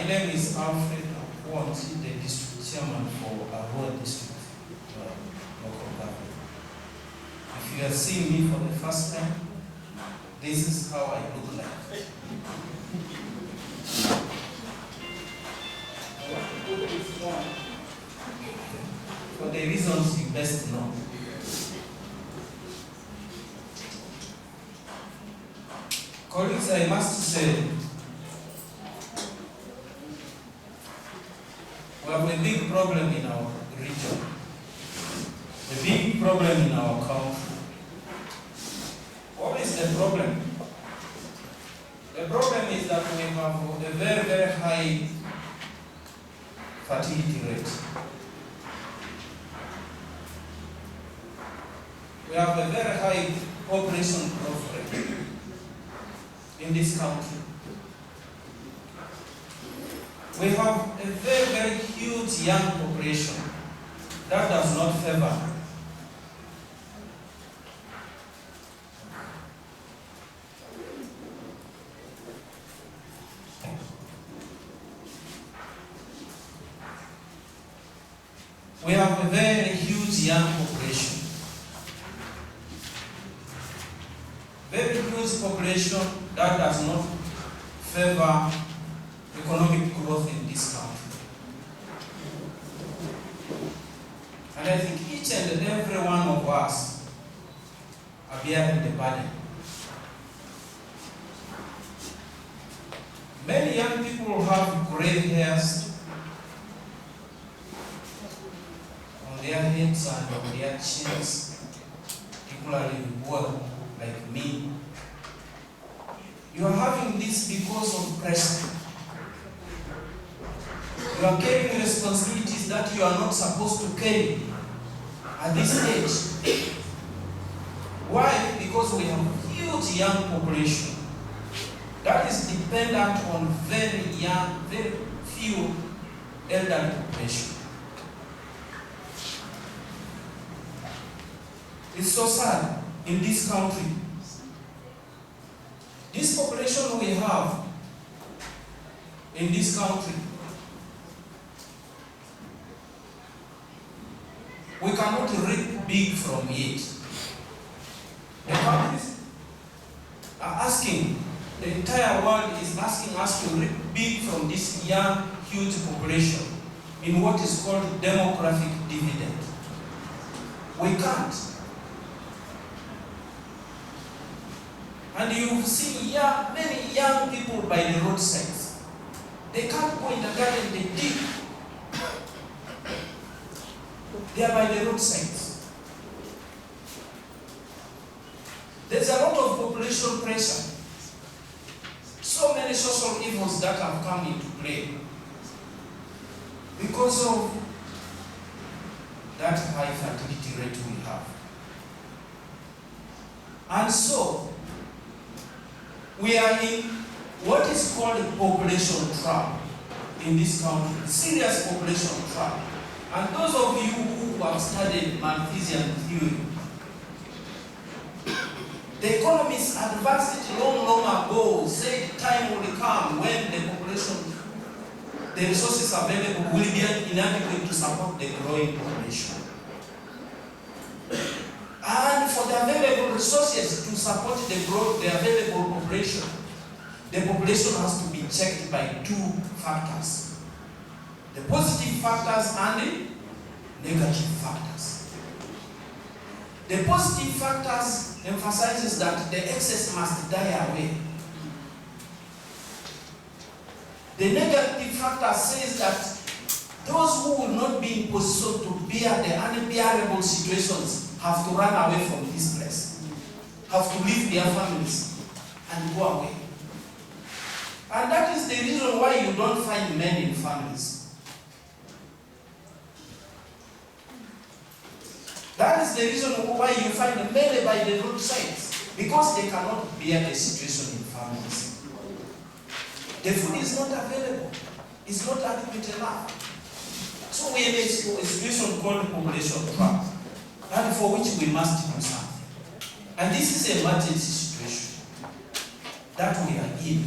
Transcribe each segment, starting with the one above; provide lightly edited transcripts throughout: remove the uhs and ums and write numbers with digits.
My name is Alfred, Okuonzi, the district chairman for Alfred district local government. If you are seeing me for the first time, this is how I look like. For the reasons you best know. Colleagues, I must say, we have a big problem in our region, a big problem in our country. What is the problem? The problem is that we have a very, very high fertility rate. We have a very high population growth rate in this country. We have a very, very huge young population that does not favor. We have a very huge young population. Very huge population that does not favor economic growth in this country. And I think each and every one of us are bearing the burden. Many young people have gray hairs on their heads and on their chins, particularly boys like me. You are having this because of pressure. You are carrying responsibilities that you are not supposed to carry at this age. Why? Because we have a huge young population that is dependent on very young, very few elderly population. It's so sad in this country. This population we have in this country, we cannot reap big from it. The countries are asking, the entire world is asking us to reap big from this young, huge population in what is called demographic dividend. We can't. And you see many young people by the roadsides. They can't go in the garden, they dig. They are by the roadsides. There's a lot of population pressure. So many social evils that have come into play because of that high fertility rate we have. And so, we are in what is called a population trap in this country, serious population trap. And those of you who have studied Malthusian theory, the economists advanced it long ago, said time will come when the population, the resources available will be inadequate to support the growing population. And for the available resources to support the growth, the available population, the population has to be checked by two factors: the positive factors and the negative factors. The positive factors emphasizes that the excess must die away. The negative factor says that those who will not be in position to bear the unbearable situations have to run away from this place, have to leave their families and go away. And that is the reason why you don't find men in families. That is the reason why you find men by the roadsides, because they cannot bear the situation in families. The food is not available, it's not adequate enough. So we have a situation called population trap, and for which we must do something. And this is an emergency situation that we are in.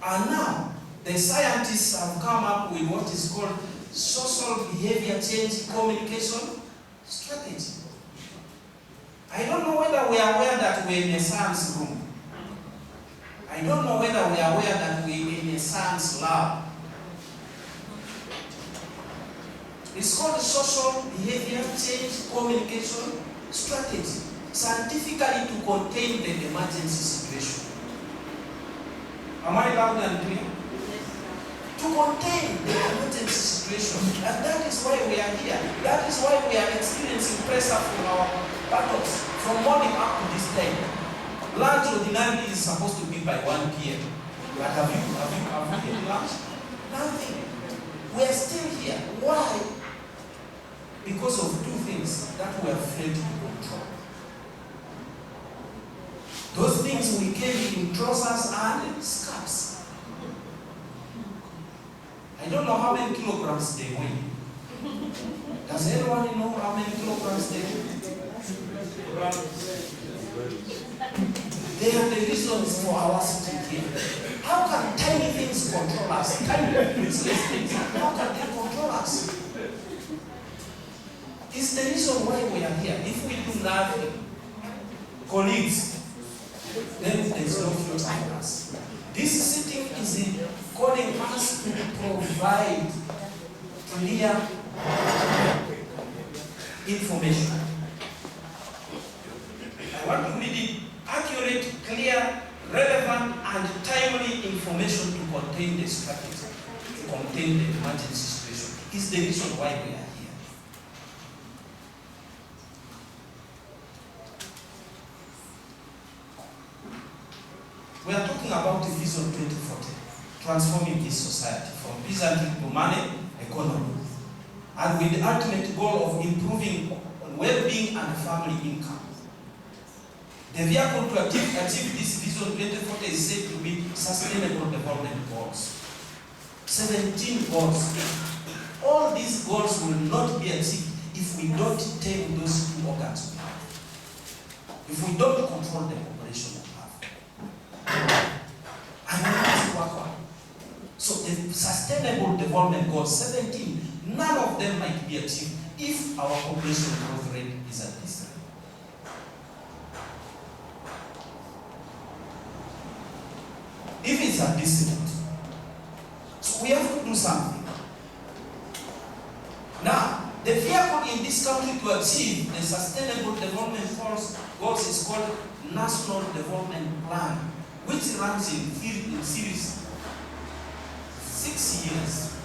And now, the scientists have come up with what is called social behavior change communication strategy. I don't know whether we are aware that we're in a science room. I don't know whether we are aware that we're in a science lab. It's called social behavior change communication strategy, scientifically to contain the emergency situation. Am I loud and clear? To contain the emergency situation. And that is why we are here. That is why we are experiencing pressure from our battles from morning up to this time. Lunch ordinarily is supposed to be by 1 p.m. But have you eaten lunch? Nothing. We are still here. Why? Because of two things that we are afraid to control. Those things we carry in trousers and skirts. I don't know how many kilograms they weigh. Does anyone know how many kilograms they weigh? They are the reasons for our sitting here. How can tiny things control us? Tiny useless things. How can they control us? It's the reason why we are here. If we do nothing, colleagues, then there's no future for us. This sitting is calling us to provide clear information. I want to read it: accurate, clear, relevant, and timely information to contain the strategy, to contain the emergency situation. Is the reason why we are here. We are talking about the Vision 2040, transforming this society from peasantry to money economy, and with the ultimate goal of improving well-being and family income. The vehicle to achieve this Vision 2040 is said to be Sustainable Development Goals. 17 goals. All these goals will not be achieved if we don't tame those two organs we have. If we don't control the population we have. And we must work on. So the Sustainable Development Goals, 17, none of them might be achieved if our population growth rate is at this rate. If it's at this rate, so we have to do something. Now, the vehicle in this country to achieve the Sustainable Development Goals is called National Development Plan, which runs in series. 6 years.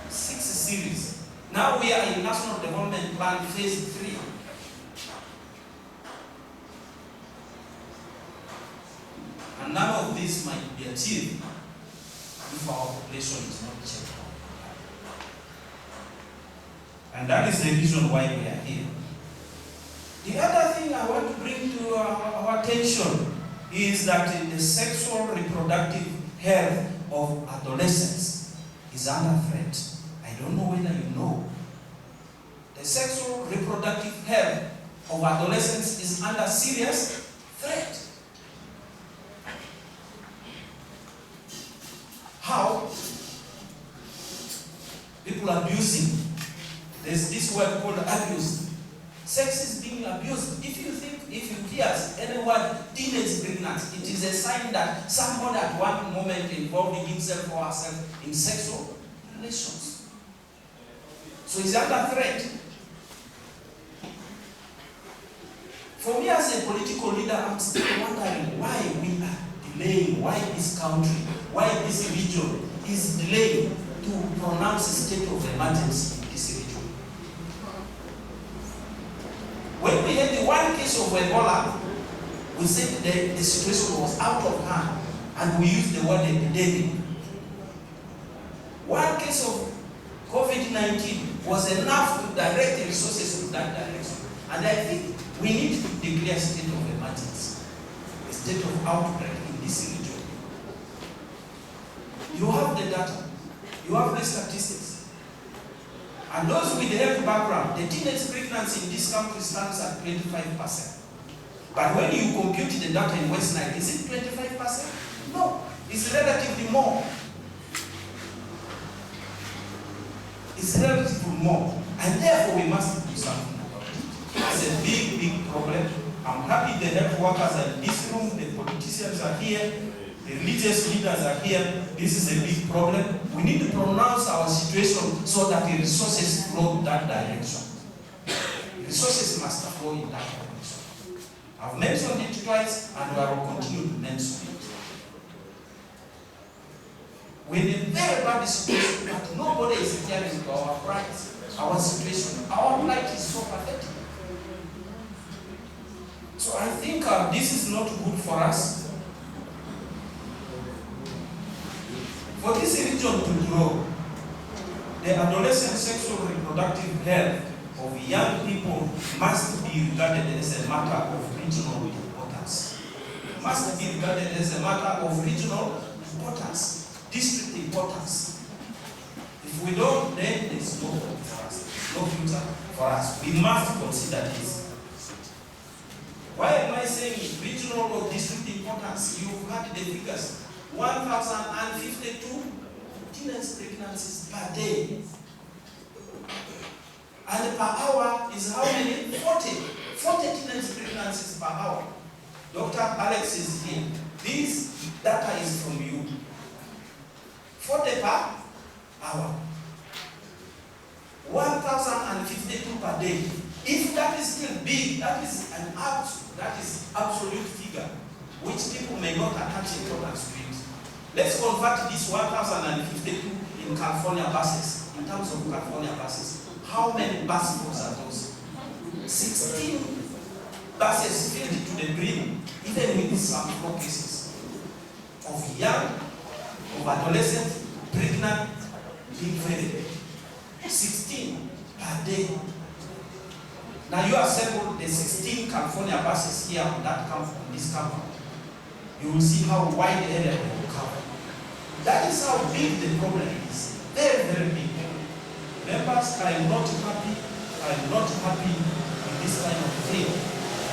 6 series. Now we are in National Development Plan Phase 3. And none of this might be achieved if our population is not checked. And that is the reason why we are here. The other thing I want to bring to our attention is that the sexual reproductive health of adolescents is under threat. I don't know whether you know. The sexual reproductive health of adolescents is under serious threat. How? People abusing. There's this word called abuse. Sex is being abused. If you hear any word teenage pregnancy, it is a sign that somebody at one moment involved himself or herself in sexual relations. So it's under threat. For me as a political leader, I'm still wondering why we are delaying, why this country, why this region is delaying to pronounce a state of emergency in this region. When we had the one case of Ebola, we said the situation was out of hand, and we used the word epidemic. One case of COVID-19 was enough to direct the resources to that direction. And I think we need to declare a state of emergency, a state of outbreak in this region. You have the data, you have the statistics. And those with the health background, the teenage pregnancy in this country stands at 25%. But when you compute the data in West Nile, is it 25%? No. It's relatively more. It's relatively more. And therefore we must do something about it. It's a big, big problem. I'm happy the health workers are in this room, the politicians are here, the religious leaders are here. This is a big problem. We need to pronounce our situation so that the resources flow in that direction. Resources must flow in that direction. I've mentioned it twice and I will continue to mention it. We're in a very bad situation, but nobody is caring to our rights, our situation. Our plight is so pathetic. So I think this is not good for us. For this region to grow, the adolescent sexual reproductive health of young people must be regarded as a matter of regional importance. Must be regarded as a matter of regional importance, district importance. If we don't, then there's no hope for us. There's no future for us. We must consider this. Why am I saying regional or district importance? You've heard the figures. 1,052 teenage pregnancies per day. And per hour is how many? 40 teenage pregnancies per hour. Dr. Alex is here. This data is from you. 40 per hour. 1,052 per day. If that is still big, that is absolute figure, which people may not attach importance to it. Let's convert this 1,052 in California buses, in terms of California buses. How many bus routes are those? 16 buses filled to the brim, even with some low cases of young, of adolescent, pregnant, being very 16 per day. Now you assemble the 16 California buses here on this campus. You will see how wide the area they will cover. That is how big the problem is. Very, very big. Members, I am not happy. I am not happy with this kind of thing.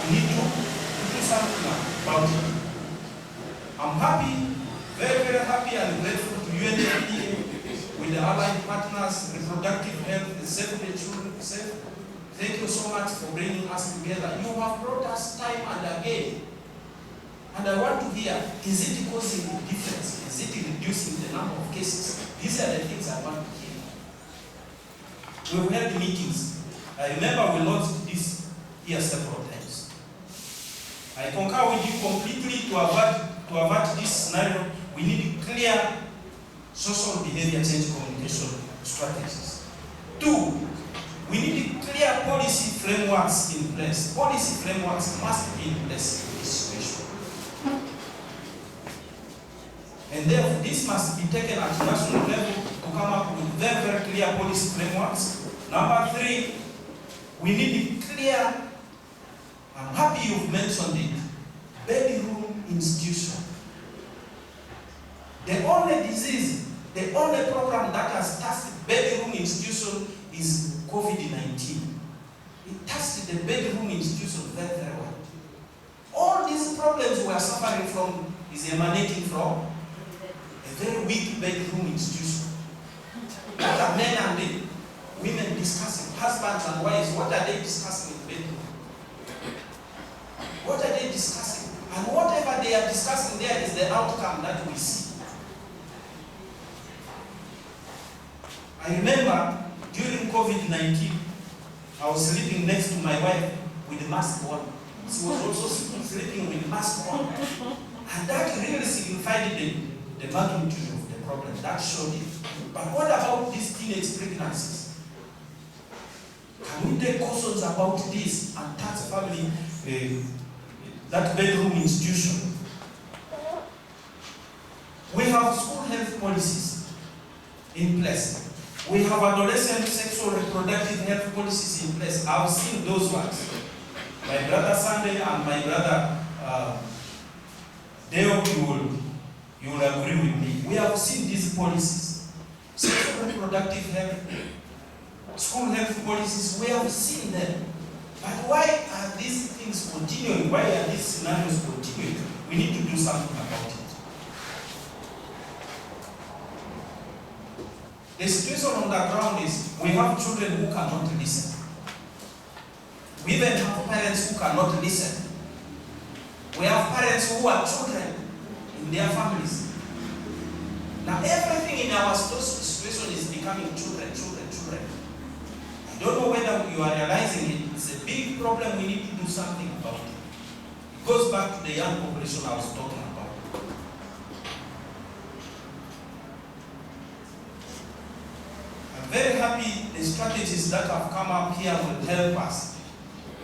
We need to do something about it. I'm happy, very, very happy and grateful to UNFPA with the allied partners, reproductive health, safe the children, safe. Thank you so much for bringing us together. You have brought us time and again. And I want to hear, is it causing a difference? Is it reducing the number of cases? These are the things I want to hear. We've held meetings. I remember we launched this here several times. I concur with you completely. To avert this scenario, we need clear social behavior change communication strategies. 2, we need clear policy frameworks in place. Policy frameworks must be in place in this situation. And therefore, this must be taken at national level to come up with very, very clear policy frameworks. Number 3, we need clear, I'm happy you've mentioned it, bedroom institution. The only disease, the only program that has touched bedroom institution is COVID-19. It touched the bedroom institution very, very well. All these problems we are suffering from is emanating from a very weak bedroom institution. What are men and women discussing? Husbands and wives, what are they discussing in bedroom? What are they discussing? And whatever they are discussing there is the outcome that we see. I remember during COVID-19, I was sleeping next to my wife with the mask on. She was also sleeping with the mask on. And that really signified the magnitude of the problem. That showed it. But what about these teenage pregnancies? Can we take cautions about this and touch family, that bedroom institution? We have school health policies in place. We have adolescent sexual reproductive health policies in place. I've seen those ones. My brother Sunday and my brother Deo, you will agree with me. We have seen these policies. Sexual reproductive health, school health policies, we have seen them. But why are these things continuing? Why are these scenarios continuing? We need to do something about it. The situation on the ground is we have children who cannot listen. We even have parents who cannot listen. We have parents who are children in their families. Now everything in our situation is becoming children. I don't know whether you are realizing it. It's a big problem. We need to do something about it. It goes back to the young population I was talking about. I'm very happy the strategies that have come up here will help us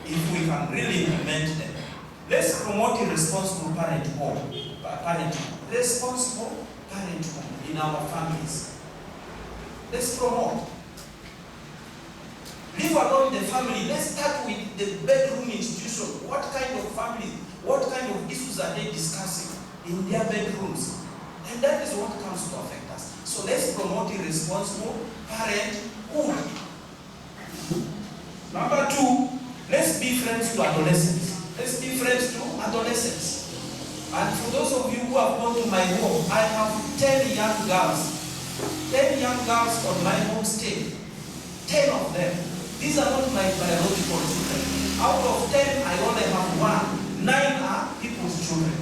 if we can really implement them. Let's promote a responsible parenthood. Responsible parenthood in our families. Let's promote. Leave alone the family. Let's start with the bedroom institution. What kind of family, what kind of issues are they discussing in their bedrooms? And that is what comes to affect us. So let's promote a responsible parenthood. Number 2, let's be friends to adolescents. Let's be friends to adolescents. And for those of you who have gone to my home, I have 10 young girls. 10 young girls on my homestay. 10 of them. These are not my biological children. Out of 10, I only have 1. 9 are people's children.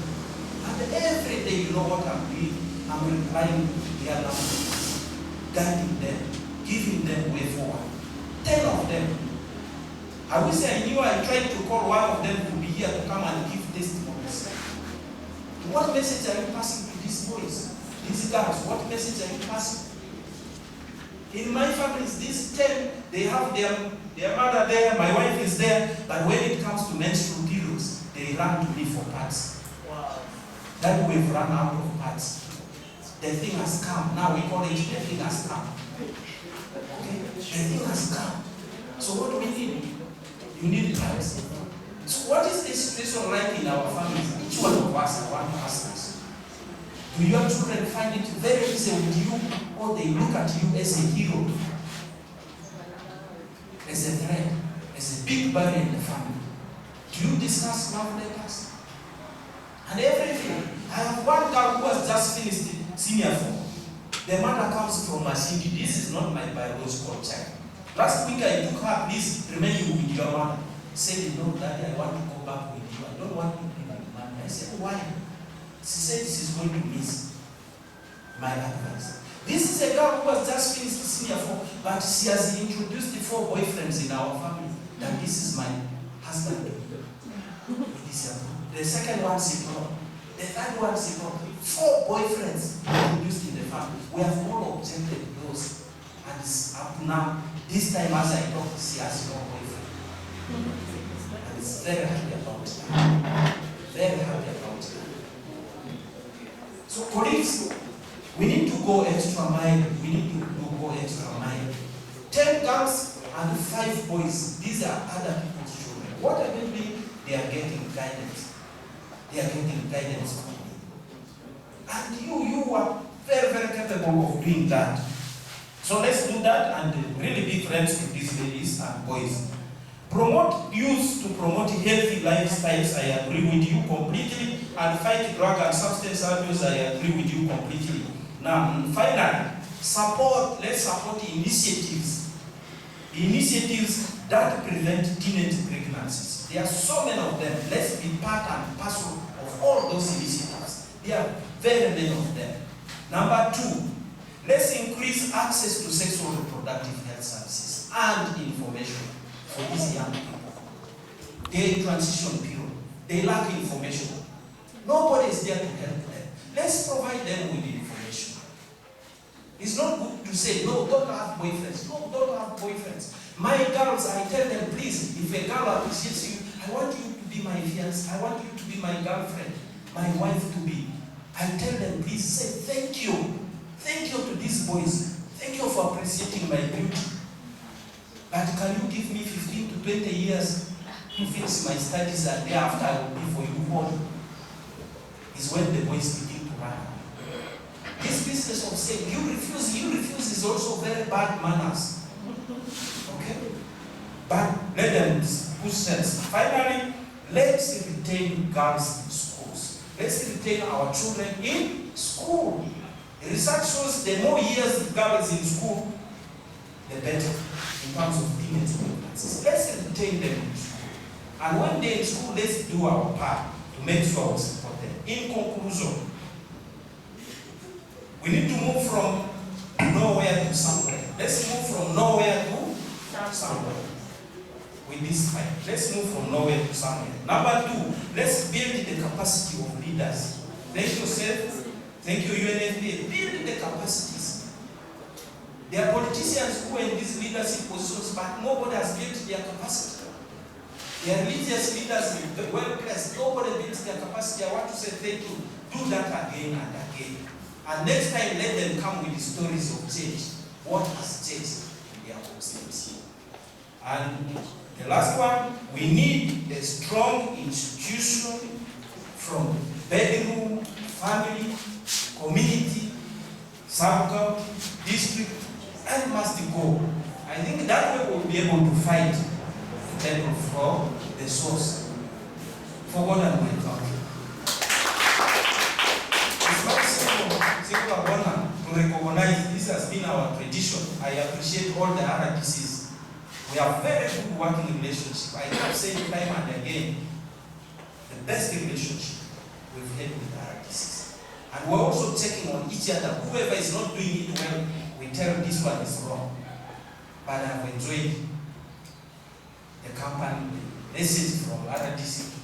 And every day, you know what I'm doing? I'm replying to their languages, guiding them, giving them way forward. 10 of them. I wish I knew. I tried to call one of them to be here to come and give testimonies. What message are you passing to these boys, these girls? What message are you passing? In my families, these 10, they have their mother there, my wife is there, but when it comes to menstrual periods, they run to me for pads. Wow. That we've run out of pads. The thing has come. Now we call it the thing has come. Okay? The thing has come. So what do we need? You need pads. So what is the situation like in our families? Each one of us, I want to ask us. Do your children find it very easy with you, or they look at you as a hero, as a threat, as a big barrier in the family? Do you discuss love letters? And everything. I have one girl who has just finished senior 4. The mother comes from Masindi. This is not my biological child. Last week I took her, please remain with your mother. Said, no, Daddy, I want to go back with you. I don't want to be with mommy. I said, why? She said she's going to miss my advice. This is a girl who has just finished senior 4, but she has introduced the 4 boyfriends in our family. That this is my husband. The second one she brought. The third one she brought. 4 boyfriends introduced in the family. We have all objected those. And it's up to now. This time as I talk, she has no boyfriend. And it's very happy about that. Very happy about that. So colleagues, we need to go extra mile. We need to go extra mile. 10 girls and 5 boys. These are other people's children. What are they doing? They are getting guidance. They are getting guidance from me. And you are very, very capable of doing that. So let's do that and really be friends with these ladies and boys. Promote youth to promote healthy lifestyles. I agree with you completely. And fight drug and substance abuse. I agree with you completely. Now, finally, let's support initiatives that prevent teenage pregnancies. There are so many of them. Let's be part and parcel of all those initiatives. There are very many of them. Number 2, let's increase access to sexual reproductive health services and information for these young people. They're in transition period. They lack information. Nobody is there to help them. Let's provide them with information. It's not good to say, no, don't have boyfriends. No, don't have boyfriends. My girls, I tell them, please, if a girl appreciates you, I want you to be my fiancé. I want you to be my girlfriend, my wife to be. I tell them, please say thank you. Thank you to these boys. Thank you for appreciating my beauty. But can you give me 15 to 20 years to finish my studies, and thereafter I will be for you born? Is when the boys begin to run. This business of saying you refuse is also very bad manners. Okay? But let them push sense. Finally, let's retain girls in schools. Let's retain our children in school. The research shows the more years the girl is in school, the better in terms of teenage pregnancies. Let's retain them in school. And when they're in school, let's do our part to make sure we support them. In conclusion, we need to move from nowhere to somewhere. Let's move from nowhere to somewhere. With this fight, let's move from nowhere to somewhere. Number two, let's build the capacity of leaders. Thank you, Seth. Thank you, UNFPA. Build the capacities. There are politicians who are in these leadership positions, but nobody has built their capacity. There are religious leaders with well-placed. Nobody built their capacity. I want to say thank you. Do that again and again. And next time, let them come with the stories of change. What has changed in their community? And the last one, we need a strong institution from bedroom, family, community, sub-county, district, and must go. I think that way we'll be able to fight the devil from the source for God and my country. It's not simple honor to recognize this has been our tradition. I appreciate all the RDCs. We have very good working relationship. I keep saying time and again, the best relationship we've had with RDCs. And we're also checking on each other. Whoever is not doing it well, we tell this one is wrong. But I've enjoyed the company, the message from RDC,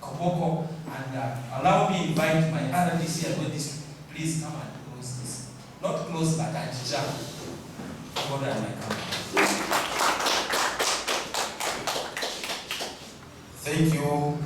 Koboko, and allow me to invite my RDC and this. Please come and close this. Not close, but adjourn. God and my company. Thank you.